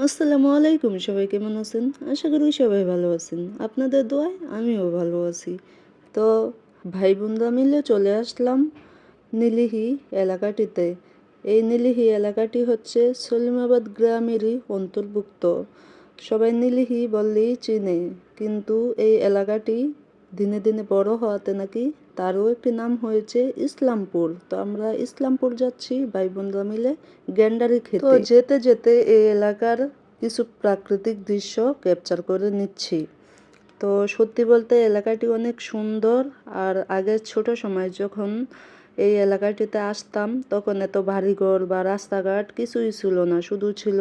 আসসালামু আলাইকুম, সবাই কেমন আছেন? আশা করি সবাই ভালো আছেন। আপনাদের দোয়ায় আমিও ভালো আছি। তো ভাই বোনরা মিলে চলে আসলাম নীলিহি এলাকাটিতে। এই নীলিহি এলাকাটি হচ্ছে সলিমাবাদ গ্রামেরই অন্তর্ভুক্ত। সবাই নীলিহি বললেই চিনে, কিন্তু এই এলাকাটি দিনে দিনে বড় হওয়াতে নাকি তারও একটি নাম হয়েছে ইসলামপুর। তো আমরা ইসলামপুর যাচ্ছি ভাই বোনরা মিলে গ্যান্ডারি খেতে। তো যেতে যেতে এই এলাকার কিছু প্রাকৃতিক দৃশ্য ক্যাপচার করে নিচ্ছি। তো সত্যি বলতে এলাকাটি অনেক সুন্দর। আর আগের ছোট সময় যখন এই এলাকাটিতে আসতাম তখন এত বাড়িঘর বা রাস্তাঘাট কিছুই ছিল না, শুধু ছিল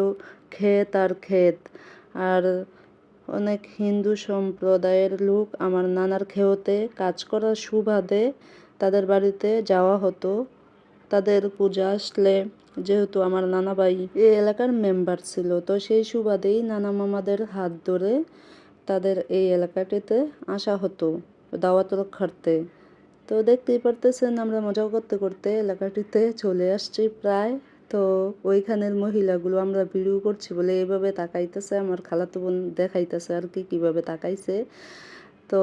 ক্ষেত আর ক্ষেত। আর অনেক হিন্দু সম্প্রদায়ের লোক আমার নানার খেতে কাজ করার সুবাদে তাদের বাড়িতে যাওয়া হতো। তাদের পূজা আসলে, যেহেতু আমার নানা ভাই এই এলাকার মেম্বার ছিল, তো সেই সুবাদেই নানা মামাদের হাত ধরে তাদের এই এলাকাটিতে আসা হতো দাওয়াত রক্ষার্থে। তো দেখতেই পারতেছেন আমরা মজা করতে করতে এলাকাটিতে চলে আসছি প্রায়। তো ওইখানের মহিলাগুলো আমরা ভিডিও করছি বলে এইভাবে তাকাইতেছে, আমার খালাতো বোন দেখাইতেছে আর কি কিভাবে তাকাইছে। তো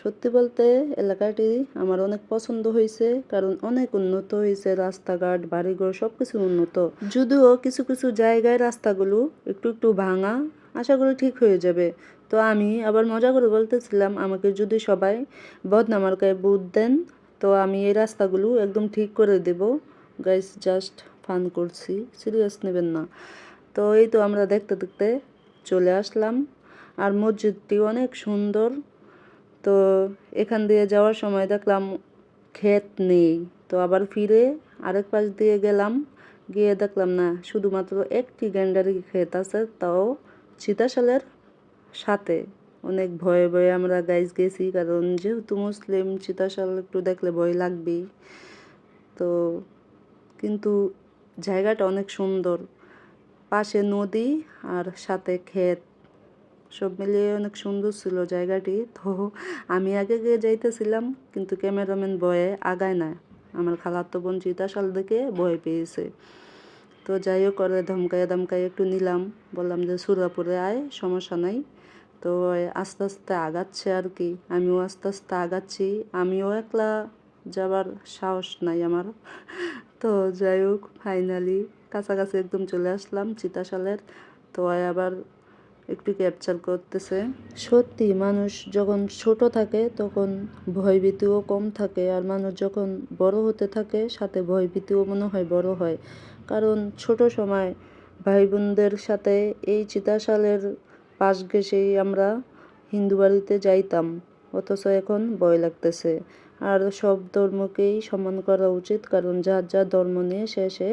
সত্যি বলতে এলাকাটি আমার অনেক পছন্দ হয়েছে, কারণ অনেক উন্নত হয়েছে, রাস্তাঘাট বাড়িঘর সব কিছু উন্নত। যদিও কিছু কিছু জায়গায় রাস্তাগুলো একটু একটু ভাঙা, আশা করি ঠিক হয়ে যাবে। তো আমি আবার মজা করে বলতেছিলাম আমাকে যদি সবাই বদনা মার্কায় ভোট দেন তো আমি এই রাস্তাগুলো একদম ঠিক করে দেব। গাইস, জাস্ট ফান করছি, সিরিয়াস নেবেন না। তো এই তো আমরা দেখতে দেখতে চলে আসলাম। আর মসজিদটি অনেক সুন্দর। তো এখান দিয়ে যাওয়ার সময় দেখলাম ক্ষেত নেই, তো আবার ফিরে আরেক পাশ দিয়ে গেলাম, গিয়ে দেখলাম না শুধুমাত্র একটি গ্যান্ডারি ক্ষেত আছে, তাও চিতাশালের সাথে। অনেক ভয়ে ভয়ে আমরা গাইজ গেছি, কারণ যেহেতু মুসলিম চিতাশাল একটু দেখলে ভয় লাগবেই। তো কিন্তু জায়গাটা অনেক সুন্দর, পাশে নদী আর সাথে ক্ষেত, সব মিলিয়ে অনেক সুন্দর ছিল জায়গাটি। তো আমি আগে গিয়ে যাইতেছিলাম, কিন্তু ক্যামেরাম্যান ভয়ে আগায় না, আমার খালাতো বোন চিতাশাল দেখে ভয় পেয়েছে। তো যাই হোক করে ধমকাইয়া ধমকাইয়া একটু নিলাম, বললাম যে সুরাপুরে আয়, সমস্যা নাই। তো আস্তে আস্তে আগাচ্ছে আর কি, আমিও আস্তে আস্তে আগাচ্ছি। আমিও একলা যাবার সাহস নাই আমার। তো যাই হোক ফাইনালি কাছাকাছি একদম চলে আসলাম চিতাশালের। তো আবার একটু ক্যাপচার করতেছে। সত্যি মানুষ যখন ছোট থাকে তখন ভয়ভীতিও কম থাকে, আর মানুষ যখন বড় হতে থাকে সাথে ভয়ভীতিও মনে হয় বড় হয়। কারণ ছোট সময় ভাই বোনদের সাথে এই চিতাশালের পাশ ঘেঁষেই আমরা হিন্দু বাড়িতে যাইতাম, অথচ এখন ভয় লাগতেছে। আর সব ধর্মকেই সম্মান করা উচিত, কারণ যার যার ধর্ম নিয়ে শেষে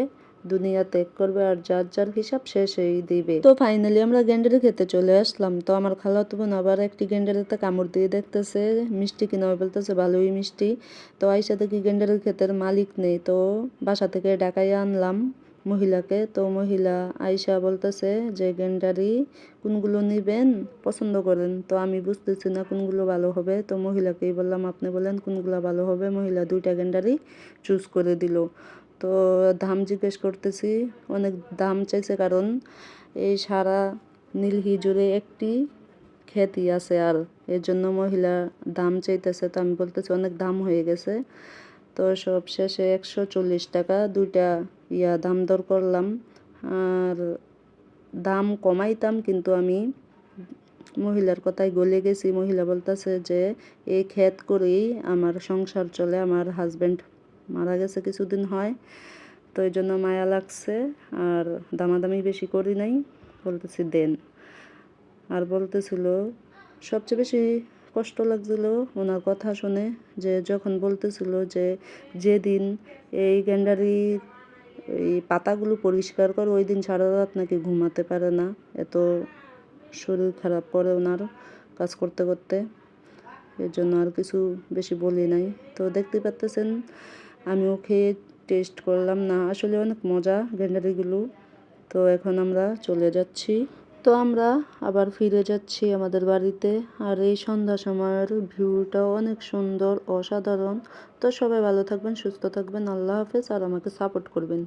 দুনিয়া ত্যাগ করবে, আর যার যার হিসাব শেষেই দিবে। তো ফাইনালি আমরা গ্যান্ডারি খেতে চলে আসলাম। তো আমার খালাতো বোন আবার একটি গ্যান্ডারিতে কামড় দিয়ে দেখতেছে মিষ্টি কিনা, বলতেছে ভালোই মিষ্টি। তো আইসা দেখি গ্যান্ডারি ক্ষেতের মালিক নেই, তো বাসা থেকে ডাকাইয়া আনলাম মহিলাকে। তো মহিলা আইসা বলতেছে যে গ্যান্ডারি কোনগুলো নিবেন, পছন্দ করেন। তো আমি বুঝতেছি না কোনগুলো ভালো হবে, তো মহিলাকেই বললাম আপনি বলেন কোনগুলো ভালো হবে। মহিলা দুইটা গ্যান্ডারি চুজ করে দিল। তো দাম জিজ্ঞেস করতেছি, অনেক দাম চাইছে, কারণ এই সারা নীলহি জুড়ে একটি খ্যাতি আছে, আর এর জন্য মহিলা দাম চাইতেছে। তো আমি বলতেছি অনেক দাম হয়ে গেছে। তো সব শেষে 140 টাকা দুইটা দাম দর করলাম। আর দাম কমাইতাম, কিন্তু আমি মহিলার কথায় গলে গেছি। মহিলা বলতেছে যে এই ক্ষেত করেই আমার সংসার চলে, আমার হাজব্যান্ড মারা গেছে কিছুদিন হয়, তো এই জন্য মায়া লাগছে, আর দামাদামি বেশি করি নাই, বলতেছি দেন। আর বলতেছিল সবচেয়ে বেশি কষ্ট লাগছিল ওনার কথা শুনে, যে যখন বলতেছিল যে যেদিন এই গ্যান্ডারির এই পাতাগুলো পরিষ্কার করে ওই দিন সারা রাত নাকি ঘুমাতে পারে না, এত শরীর খারাপ করে ওনার কাজ করতে করতে। এর জন্য আর কিছু বেশি বলি নাই। তো দেখতে পাচ্তেছেন আমিও খেয়ে টেস্ট করলাম, না আসলে অনেক মজা গ্যান্ডারিগুলো। তো এখন আমরা চলে যাচ্ছি। তো আমরা আবার ফিরে যাচ্ছি আমাদের বাড়িতে। আর এই সন্ধ্যা সময়ের ভিউটাও অনেক সুন্দর, অসাধারণ। তো সবাই ভালো থাকবেন, সুস্থ থাকবেন, আল্লাহ হাফেজ, আর আমাকে সাপোর্ট করবেন।